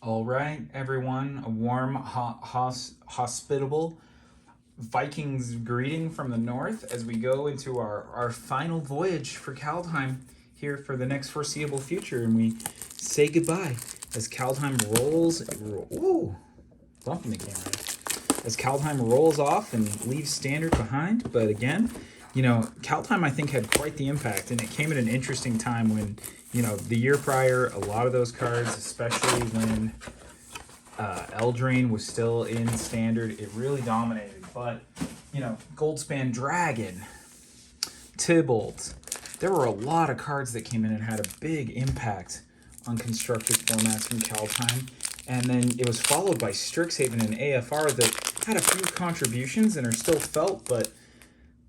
All right, everyone. A warm, hospitable Vikings greeting from the north as we go into our final voyage for Kaldheim here for the next foreseeable future. And we say goodbye as Kaldheim rolls. Ooh, bumping the camera. As Kaldheim rolls off and leaves Standard behind. But again, Kaldheim I think had quite the impact, and it came at an interesting time when, the year prior, a lot of those cards, especially when Eldraine was still in Standard, it really dominated. But, Goldspan Dragon, Tybalt, there were a lot of cards that came in and had a big impact on constructed formats from Kaldheim. And then it was followed by Strixhaven and AFR that had a few contributions and are still felt, but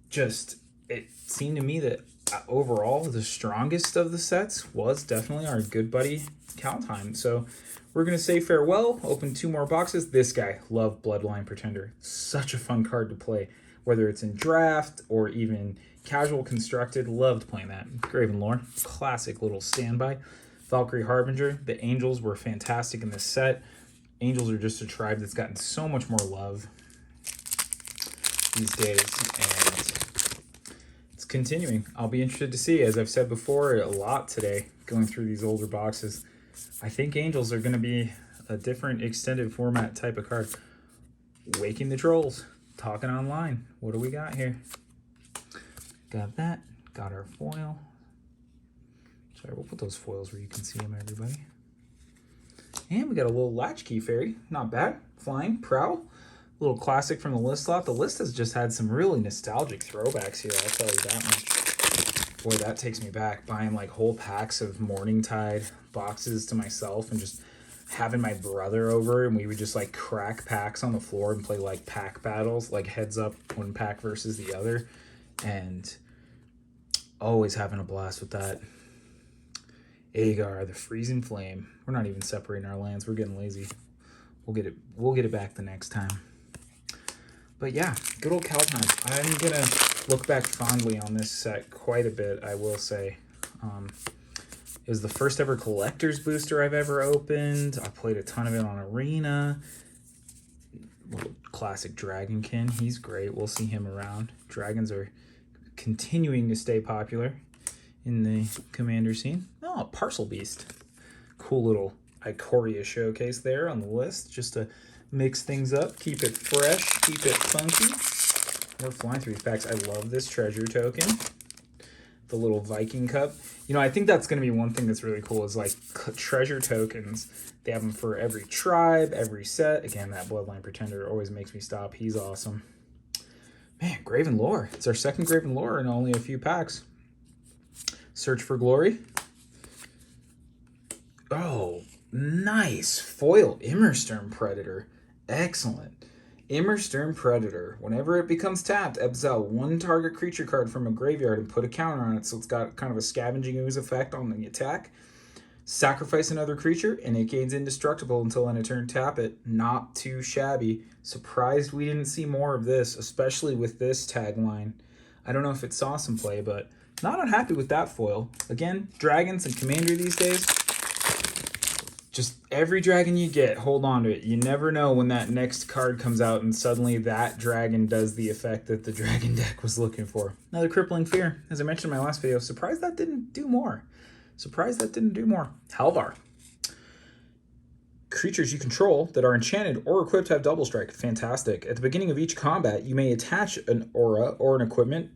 just it seemed to me that overall the strongest of the sets was definitely our good buddy Kaldheim. So we're going to say farewell, open two more boxes. This guy, love Bloodline Pretender. Such a fun card to play, whether it's in draft or even casual constructed. Loved playing that. Graven Lore, classic little standby. Valkyrie Harbinger. The Angels were fantastic in this set. Angels are just a tribe that's gotten so much more love these days, and it's continuing. I'll be interested to see, as I've said before a lot today, going through these older boxes. I think Angels are going to be a different extended format type of card. Waking the Trolls, talking online. What do we got here? Got that. Got our foil. Sorry, we'll put those foils where you can see them, everybody. And we got a little Latchkey Fairy. Not bad. Flying. Prowl. Little classic from the list lot. The list has just had some really nostalgic throwbacks here, I'll tell you that much. Boy, that takes me back. Buying like whole packs of Morningtide boxes to myself and just having my brother over, and we would just like crack packs on the floor and play like pack battles, like heads up one pack versus the other. And always having a blast with that. Agar, the Freezing Flame. We're not even separating our lands. We're getting lazy. We'll get it back the next time. But yeah, good old Kaldheim. I'm gonna look back fondly on this set quite a bit, I will say. It was the first ever collector's booster I've ever opened. I played a ton of it on Arena. Little classic Dragonkin. He's great. We'll see him around. Dragons are continuing to stay popular in the Commander scene. Oh, Parcel Beast. Cool little Ikoria showcase there on the list, just to mix things up, keep it fresh, keep it funky. We're flying through these packs. I love this treasure token. The little Viking Cup. I think that's going to be one thing that's really cool is like treasure tokens. They have them for every tribe, every set. Again, that Bloodline Pretender always makes me stop. He's awesome. Man, Graven Lore. It's our second Graven Lore in only a few packs. Search for Glory. Oh, nice. Foil Immersturm Predator. Excellent. Immersturm Predator. Whenever it becomes tapped, exile one target creature card from a graveyard and put a counter on it, so it's got kind of a Scavenging Ooze effect on the attack. Sacrifice another creature, and it gains indestructible until end of turn. Tap it. Not too shabby. Surprised we didn't see more of this, especially with this tagline. I don't know if it saw some play, but not unhappy with that foil. Again, dragons and commander these days, just every dragon you get, hold on to it. You never know when that next card comes out and suddenly that dragon does the effect that the dragon deck was looking for. Another Crippling Fear. As I mentioned in my last video, surprised that didn't do more. Halvar. Creatures you control that are enchanted or equipped have double strike. Fantastic. At the beginning of each combat, you may attach an aura or an equipment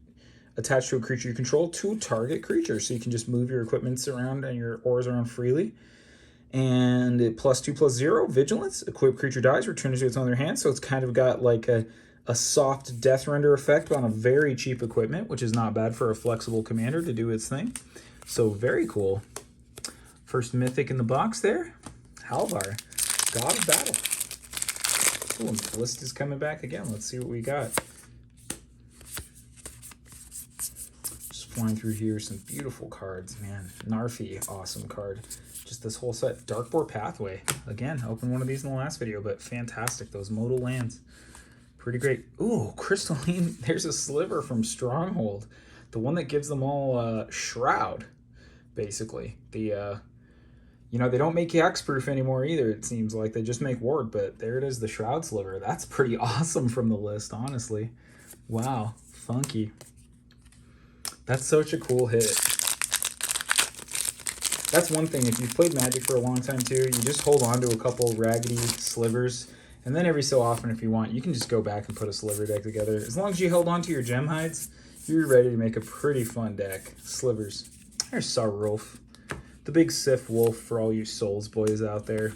attached to a creature you control to target creatures. So you can just move your equipments around and your auras around freely. And +2/+0, Vigilance. Equipped creature dies, return it to its owner hand. So it's kind of got like a soft death render effect on a very cheap equipment, which is not bad for a flexible commander to do its thing. So very cool. First mythic in the box there. Halvar, God of Battle. Cool, and the list is coming back again. Let's see what we got. Just flying through here, some beautiful cards, man. Narfi, awesome card. Just this whole set. Darkboar Pathway. Again, opened one of these in the last video, but fantastic. Those modal lands. Pretty great. Ooh, Crystalline. There's a sliver from Stronghold. The one that gives them all Shroud, basically. The You know, they don't make Hexproof anymore either, it seems like. They just make Ward, but there it is, the Shroud Sliver. That's pretty awesome from the list, honestly. Wow, funky. That's such a cool hit. That's one thing, if you've played Magic for a long time too, you just hold on to a couple raggedy slivers, and then every so often, if you want, you can just go back and put a sliver deck together. As long as you held on to your gem hides, you're ready to make a pretty fun deck. Slivers. There's Sarulf. The big Sif Wolf for all you Souls boys out there.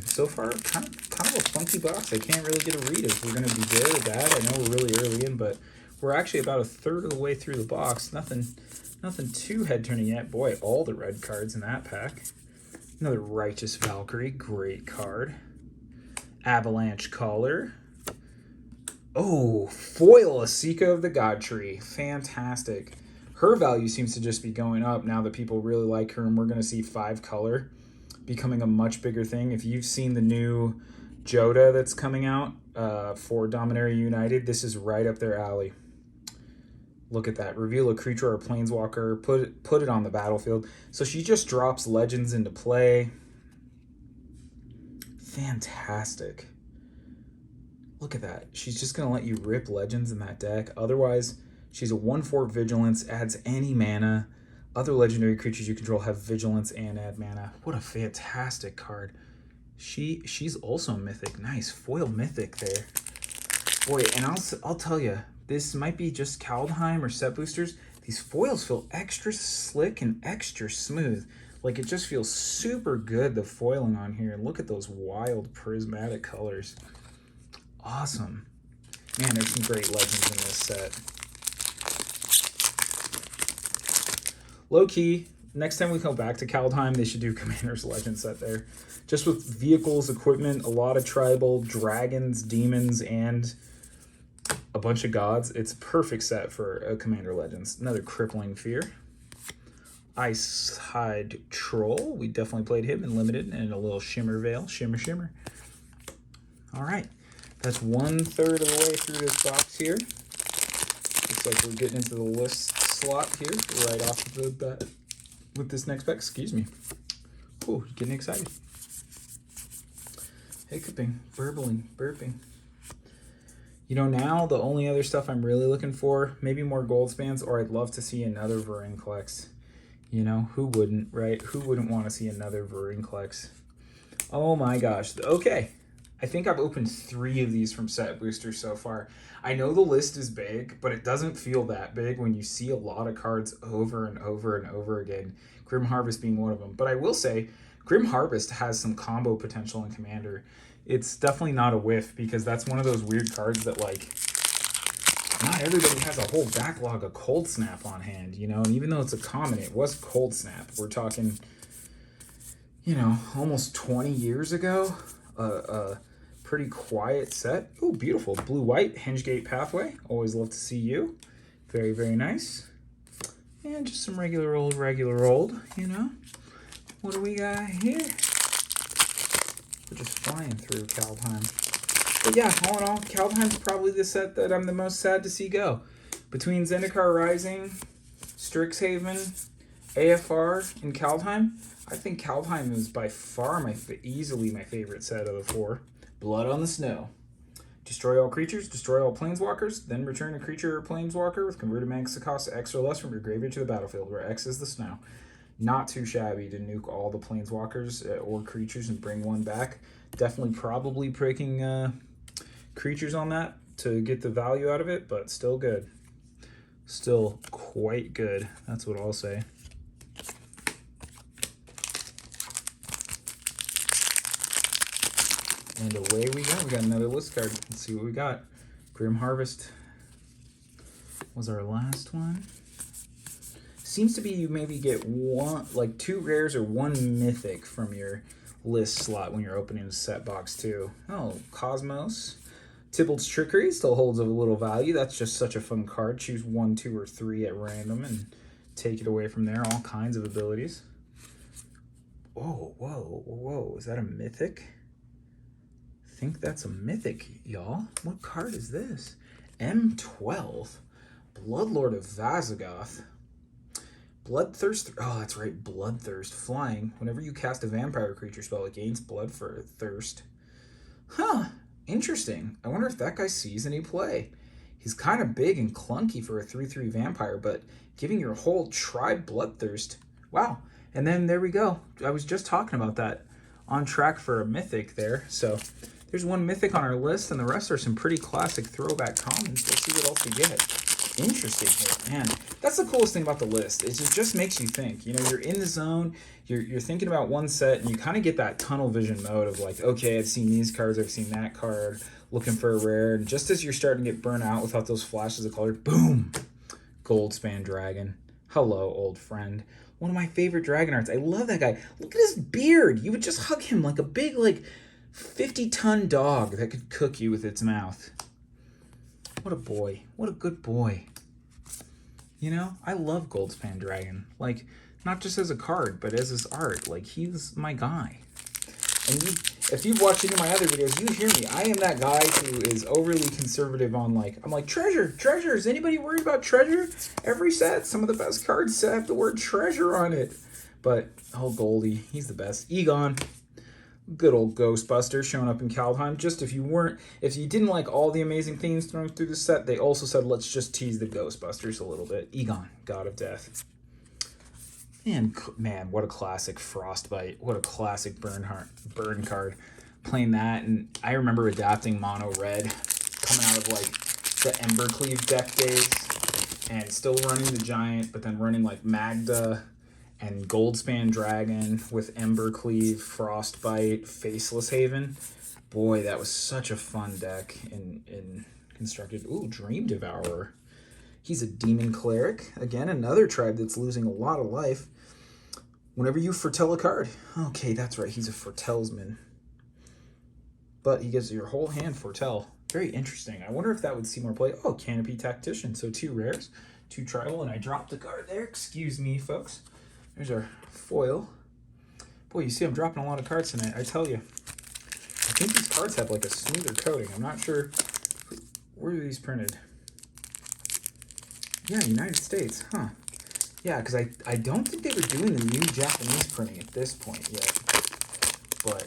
So far, kind of a funky box. I can't really get a read if we're going to be good or bad. I know we're really early in, but we're actually about a third of the way through the box. Nothing too head-turning yet. Boy, all the red cards in that pack. Another Righteous Valkyrie, great card. Avalanche Caller. Oh, foil Asika of the God Tree. Fantastic. Her value seems to just be going up now that people really like her, and we're going to see 5-color becoming a much bigger thing. If you've seen the new Joda that's coming out for Dominaria United, this is right up their alley. Look at that. Reveal a creature or a planeswalker. Put it on the battlefield. So she just drops legends into play. Fantastic. Look at that. She's just going to let you rip legends in that deck. Otherwise, she's a 1/4 vigilance, adds any mana. Other legendary creatures you control have vigilance and add mana. What a fantastic card. She's also mythic. Nice. Foil mythic there. Boy, and I'll tell you, this might be just Kaldheim or set boosters. These foils feel extra slick and extra smooth. Like, it just feels super good, the foiling on here. And look at those wild prismatic colors. Awesome. Man, there's some great legends in this set. Low key, next time we come back to Kaldheim, they should do Commander's Legend set there. Just with vehicles, equipment, a lot of tribal, dragons, demons, and a bunch of gods. It's a perfect set for a Commander Legends. Another Crippling Fear. Icehide Troll. We definitely played him in Limited, and a little Shimmer Veil. Shimmer, shimmer. All right. That's 1/3 of the way through this box here. Looks like we're getting into the list slot here right off the bat with this next pack. Excuse me. Ooh, getting excited. Hiccuping, burbling, burping. You know, now the only other stuff I'm really looking for, maybe more gold spans, or I'd love to see another Vorinclex. You know, who wouldn't, right? Who wouldn't want to see another Vorinclex? Oh my gosh. Okay. I think I've opened 3 of these from Set Boosters so far. I know the list is big, but it doesn't feel that big when you see a lot of cards over and over and over again. Grim Harvest being one of them. But I will say, Grim Harvest has some combo potential in Commander. It's definitely not a whiff, because that's one of those weird cards that, like, not everybody has a whole backlog of Cold Snap on hand, you know? And even though it's a common, it was Cold Snap. We're talking, you know, almost 20 years ago. Pretty quiet set. Oh, beautiful. Blue-white, Hingegate Pathway. Always love to see you. Very, very nice. And just some regular old, you know? What do we got here? We're just flying through Kaldheim. But yeah, all in all, Kaldheim's probably the set that I'm the most sad to see go. Between Zendikar Rising, Strixhaven, AFR, and Kaldheim, I think Kaldheim is by far easily my favorite set of the 4. Blood on the Snow. Destroy all creatures, destroy all planeswalkers, then return a creature or planeswalker with converted mana cost X or less from your graveyard to the battlefield, where X is the snow. Not too shabby to nuke all the planeswalkers or creatures and bring one back. Definitely probably pricking creatures on that to get the value out of it, but still good. Still quite good. That's what I'll say. And away we go. We got another list card. Let's see what we got. Grim Harvest was our last one. Seems to be you maybe get 2 rares or 1 mythic from your list slot when you're opening a set box too. Oh, Cosmos. Tybalt's Trickery still holds a little value. That's just such a fun card. Choose 1, 2, or 3 at random and take it away from there. All kinds of abilities. Whoa, whoa, whoa. Is that a mythic? I think that's a mythic, y'all. What card is this? M12. Bloodlord of Vazagoth. Bloodthirst. Oh, that's right. Bloodthirst. Flying. Whenever you cast a vampire creature spell, it gains Bloodthirst. Huh. Interesting. I wonder if that guy sees any play. He's kind of big and clunky for a 3/3 vampire, but giving your whole tribe Bloodthirst. Wow. And then there we go. I was just talking about that. On track for a mythic there. So there's one mythic on our list, and the rest are some pretty classic throwback commons. We'll see what else we get. Interesting here. Man, that's the coolest thing about the list. It just makes you think. You know, you're in the zone, you're thinking about one set, and you kind of get that tunnel vision mode of like, okay, I've seen these cards, I've seen that card, looking for a rare. And just as you're starting to get burnt out without those flashes of color, boom! Goldspan Dragon. Hello, old friend. One of my favorite dragon arts. I love that guy. Look at his beard. You would just hug him like a big, like, 50-ton dog that could cook you with its mouth. What a boy. What a good boy. You know, I love Goldspan Dragon. Like, not just as a card, but as his art. Like, he's my guy. And if you've watched any of my other videos, you hear me. I am that guy who is overly conservative on, like, I'm like, treasure. Is anybody worried about treasure? Every set, some of the best cards have the word treasure on it. But, oh, Goldie, he's the best. Egon, good old Ghostbuster showing up in Kaldheim. Just if you didn't like all the amazing themes thrown through the set, they also said, let's just tease the Ghostbusters a little bit. Egon, God of Death. And man, what a classic Frostbite. What a classic burn card. Playing that, and I remember adapting mono red, coming out of like the Embercleave deck days, and still running the giant, but then running like Magda and Goldspan Dragon with Embercleave, Frostbite, Faceless Haven. Boy, that was such a fun deck in constructed. Ooh, Dream Devourer. He's a demon cleric. Again, another tribe that's losing a lot of life. Whenever you foretell a card. Okay, that's right. He's a foretelsman. But he gives your whole hand foretell. Very interesting. I wonder if that would see more play. Oh, Canopy Tactician. So 2 rares, 2 tribal, and I dropped the card there. Excuse me, folks. There's our foil. Boy, you see I'm dropping a lot of cards tonight. I tell you. I think these cards have like a smoother coating. I'm not sure. Where are these printed? Yeah, United States. Huh. Yeah, because I don't think they were doing the new Japanese printing at this point yet. But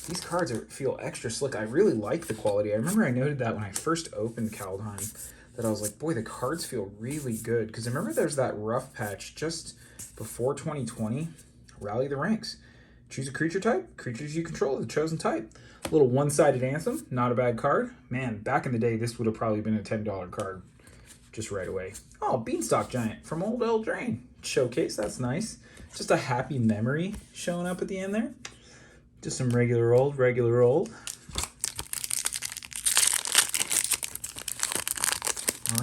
these cards feel extra slick. I really like the quality. I remember I noted that when I first opened Kaldheim, that I was like, boy, the cards feel really good. Because I remember there's that rough patch just before 2020. Rally the ranks. Choose a creature type. Creatures you control, the chosen type. A little one-sided anthem. Not a bad card. Man, back in the day, this would have probably been a $10 card. Just right away. Oh, Beanstalk Giant from Old Eldraine. Showcase, that's nice. Just a happy memory showing up at the end there. Just some regular old. All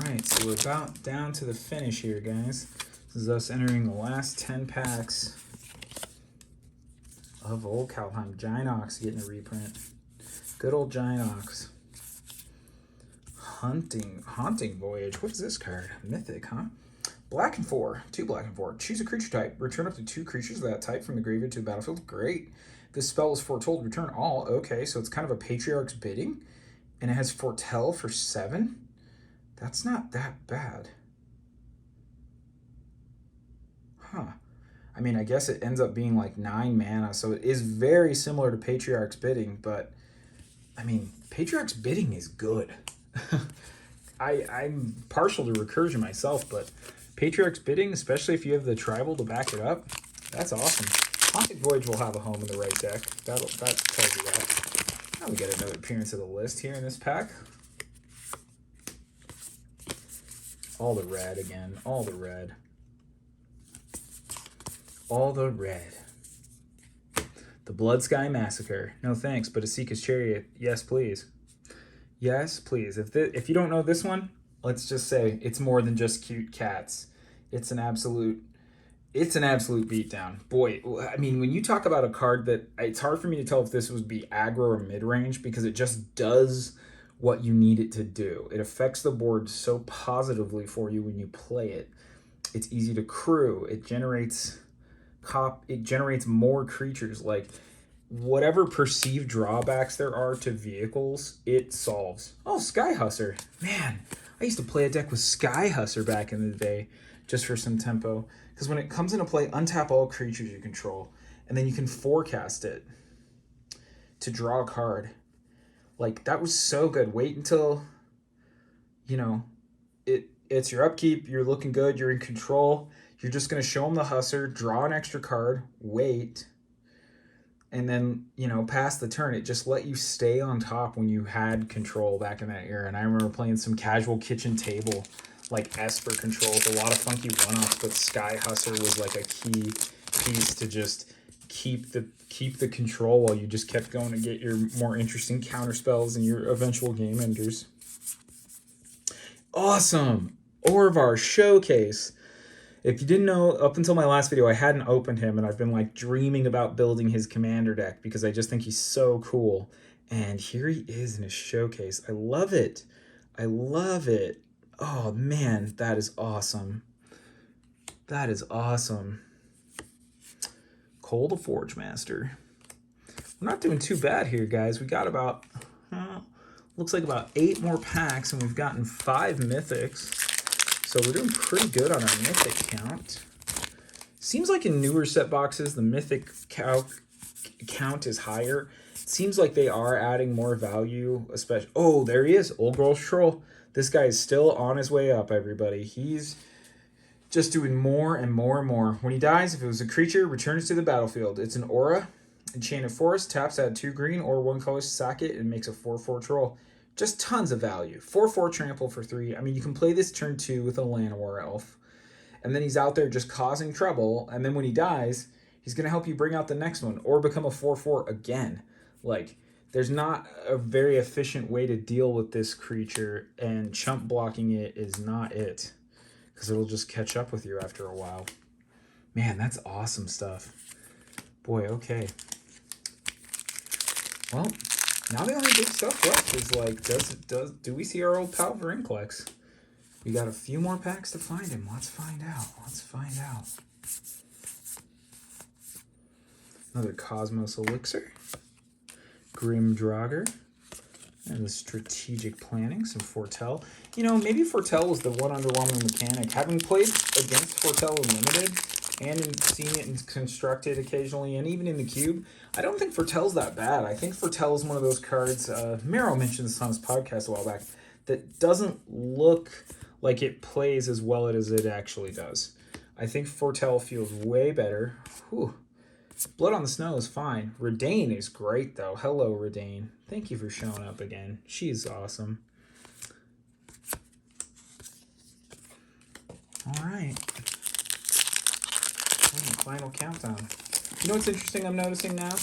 right, so we're about down to the finish here, guys. This is us entering the last 10 packs of old Kaldheim. Giant Ox getting a reprint. Good old Giant Ox. Haunting Voyage. What is this card? Mythic, huh? Black and 4. 2 black and 4. Choose a creature type. Return up to 2 creatures of that type from the graveyard to the battlefield. Great. This spell is foretold. Return all. Okay, so it's kind of a Patriarch's Bidding. And it has foretell for 7. That's not that bad. Huh. I mean, I guess it ends up being like 9 mana, so it is very similar to Patriarch's Bidding, but I mean, Patriarch's Bidding is good. I'm partial to recursion myself, but Patriarch's Bidding, especially if you have the tribal to back it up, that's awesome. Haunted Voyage will have a home in the right deck. That tells you that. Now we get another appearance of the list here in this pack. All the red again. All the red. All the red. The Blood Sky Massacre. No thanks, but Asika's Chariot. Yes, please. Yes, please. If you don't know this one, let's just say it's more than just cute cats. It's an absolute beatdown. Boy, I mean, when you talk about a card that it's hard for me to tell if this would be aggro or mid-range because it just does what you need it to do. It affects the board so positively for you when you play it. It's easy to crew. It generates more creatures. Like, whatever perceived drawbacks there are to vehicles, it solves. Oh, Skyhusser. Man, I used to play a deck with Skyhusser back in the day. just for some tempo. Because when it comes into play, untap all creatures you control, and then you can forecast it to draw a card. Like, that was so good. Wait until, you know, it's your upkeep, you're looking good, you're in control. You're just going to show them the Husser, draw an extra card, wait, and then, you know, pass the turn. It just let you stay on top when you had control back in that era. And I remember playing some casual kitchen table, like Esper control with a lot of funky one-offs, but Sky Husser was like a key piece to just keep the control while you just kept going to get your more interesting counter spells and your eventual game enders. Awesome! Orvar Showcase. If you didn't know, up until my last video, I hadn't opened him, and I've been like dreaming about building his commander deck because I just think he's so cool. And here he is in his showcase. I love it. I love it. Oh man, that is awesome. That is awesome. Cole the Forge Master. We're not doing too bad here, guys. We got about, looks like about 8 more packs, and we've gotten 5 mythics. So we're doing pretty good on our mythic count. Seems like in newer set boxes, the mythic count is higher. It seems like they are adding more value, especially... Oh, there he is, Old Girl Troll. This guy is still on his way up, everybody. He's just doing more and more and more. When he dies, if it was a creature, returns to the battlefield. It's an aura. Enchanted Forest, taps, add 2 green or 1 color, sack it, and makes a 4/4 troll. Just tons of value. 4/4 trample for 3. I mean, you can play this turn 2 with a Llanowar Elf. And then he's out there just causing trouble. And then when he dies, he's going to help you bring out the next one or become a 4/4 again. Like, there's not a very efficient way to deal with this creature. And chump blocking it is not it. Because it'll just catch up with you after a while. Man, that's awesome stuff. Boy, okay. Well... Now the only big stuff left is like, do we see our old pal Verinclex? We got a few more packs to find him. Let's find out. Let's find out. Another Cosmos Elixir. Grim Draugr. And the Strategic Planning, some Foretell. You know, maybe Foretell was the one underwhelming mechanic. Having played against Foretell in Limited, and seen it in Constructed occasionally, and even in the Cube, I don't think Foretell's that bad. I think Foretell is one of those cards, Mero mentioned this on his podcast a while back, that doesn't look like it plays as well as it actually does. I think Foretell feels way better. Whew. Blood on the Snow is fine. Redane is great, though. Hello, Redane. Thank you for showing up again. She's awesome. All right. Final countdown. You know what's interesting I'm noticing now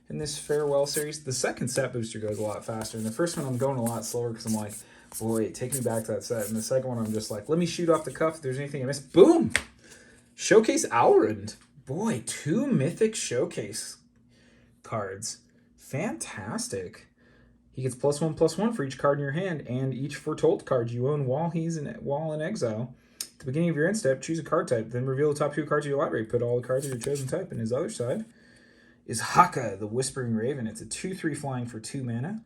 in this farewell series? The second set booster goes a lot faster. And the first one I'm going a lot slower because I'm like, boy, take me back to that set. And the second one I'm just like, let me shoot off the cuff if there's anything I missed. Boom! Showcase Alrund. Boy, 2 mythic showcase cards. Fantastic. He gets +1/+1 for each card in your hand and each Foretold card you own while in exile. At the beginning of your end step, choose a card type, then reveal the top 2 cards of your library. Put all the cards of your chosen type. And his other side is Haka, the Whispering Raven. It's a 2/3 flying for 2 mana.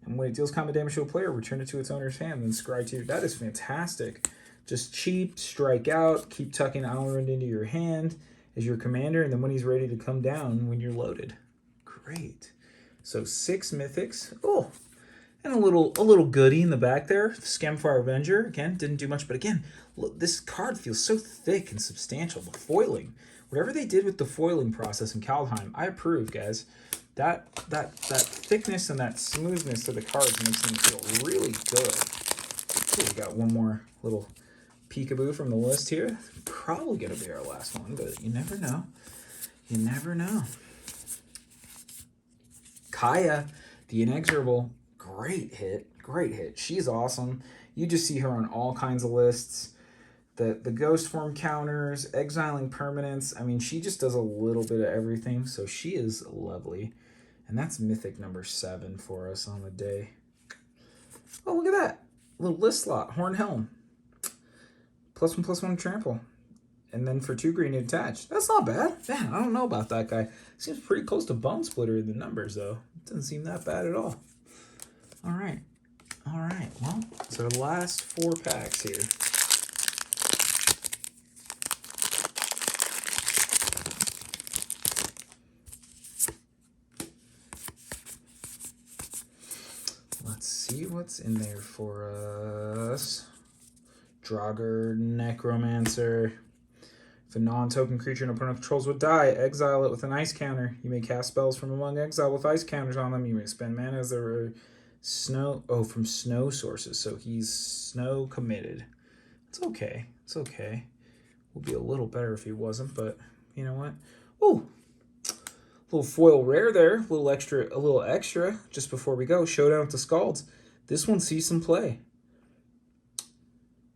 And when it deals combat damage to a player, return it to its owner's hand, then scry 2. That is fantastic. Just cheap, strike out, keep tucking Alrund into your hand as your commander, and then when he's ready to come down when you're loaded. Great. So 6 mythics. Oh, and a little goodie in the back there. Scamfire Avenger. Again, didn't do much, but again, look, this card feels so thick and substantial. The foiling. Whatever they did with the foiling process in Kaldheim, I approve, guys. That thickness and that smoothness of the cards makes them feel really good. Ooh, we got one more little peekaboo from the list here. Probably going to be our last one, but you never know. You never know. Kaya, the Inexorable. Great hit. Great hit. She's awesome. You just see her on all kinds of lists. The ghost form counters, exiling permanents. I mean, she just does a little bit of everything, so she is lovely. And that's mythic number 7 for us on the day. Oh, look at that. Little list slot. Horn Helm. +1/+1 trample. And then for 2 green attached. That's not bad. Man, I don't know about that guy. Seems pretty close to Bone Splitter in the numbers, though. It doesn't seem that bad at all. All right. All right. Well, it's our last 4 packs here. see what's in there for us. Draugr, Necromancer. If a non-token creature an opponent controls would die, exile it with an ice counter. You may cast spells from among exile with ice counters on them. You may spend mana as there are snow. Oh, from snow sources. So he's snow committed. It's okay. It's okay. Would be a little better if he wasn't, but you know what? Ooh, little foil rare there. A little extra. Just before we go, Showdown with the Scalds. This one sees some play.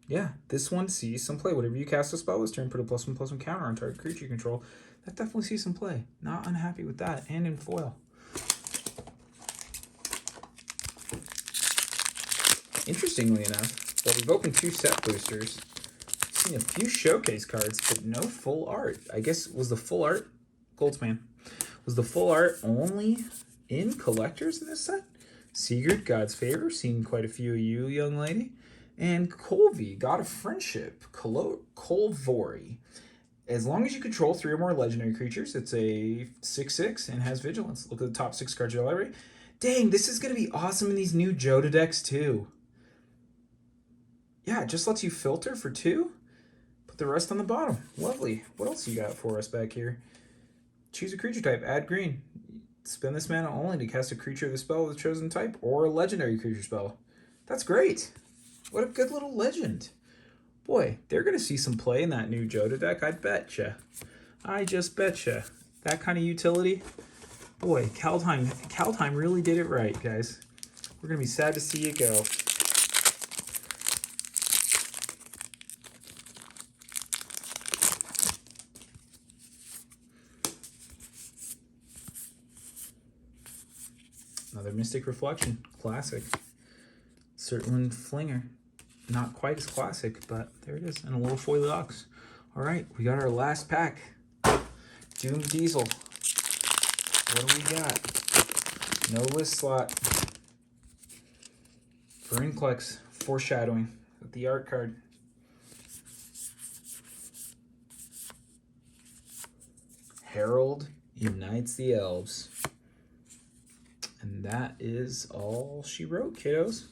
Yeah, this one sees some play. Whatever you cast a spell this turn, put a +1/+1 counter on target creature you control. That definitely sees some play. Not unhappy with that. And in foil. Interestingly enough, while we've opened 2 set boosters, I've seen a few showcase cards, but no full art. I guess, was the full art, Goldspan, was the full art only in collectors in this set? Sigurd, God's Favor, seen quite a few of you, young lady. And Kolvi, God of Friendship, Kolvori. As long as you control 3 or more legendary creatures, it's a 6/6 and has Vigilance. Look at the top 6 cards of your library. Dang, this is going to be awesome in these new Joda decks too. Yeah, it just lets you filter for 2. Put the rest on the bottom. Lovely. What else you got for us back here? Choose a creature type. Add green. Spend this mana only to cast a creature of the spell of the chosen type or a legendary creature spell. That's great. What a good little legend. Boy, they're going to see some play in that new Joda deck, I betcha. I just betcha. That kind of utility. Boy, Kaldheim really did it right, guys. We're going to be sad to see you go. Another Mystic Reflection. Classic. Certain Flinger. Not quite as classic, but there it is. And a little foil ox. All right, we got our last pack. Doom Diesel. What do we got? No list slot. Verinclex. Foreshadowing with the art card. Herald unites the elves. And that is all she wrote, kiddos.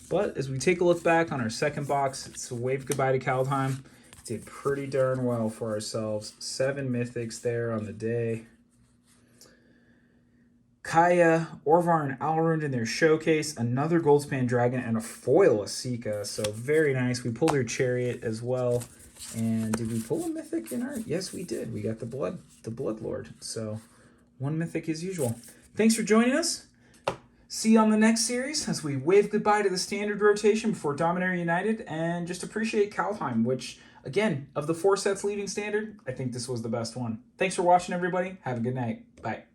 But as we take a look back on our second box, it's a wave goodbye to Kaldheim. Did pretty darn well for ourselves. 7 mythics there on the day. Kaya, Orvar, and Alrund in their showcase. Another Goldspan Dragon and a foil Asika. So very nice. We pulled her Chariot as well. And did we pull a mythic in our? Yes, we did. We got the Blood Lord. So 1 mythic as usual. Thanks for joining us. See you on the next series as we wave goodbye to the standard rotation before Dominaria United, and just appreciate Kaldheim, which, again, of the 4 sets leaving standard, I think this was the best one. Thanks for watching, everybody. Have a good night. Bye.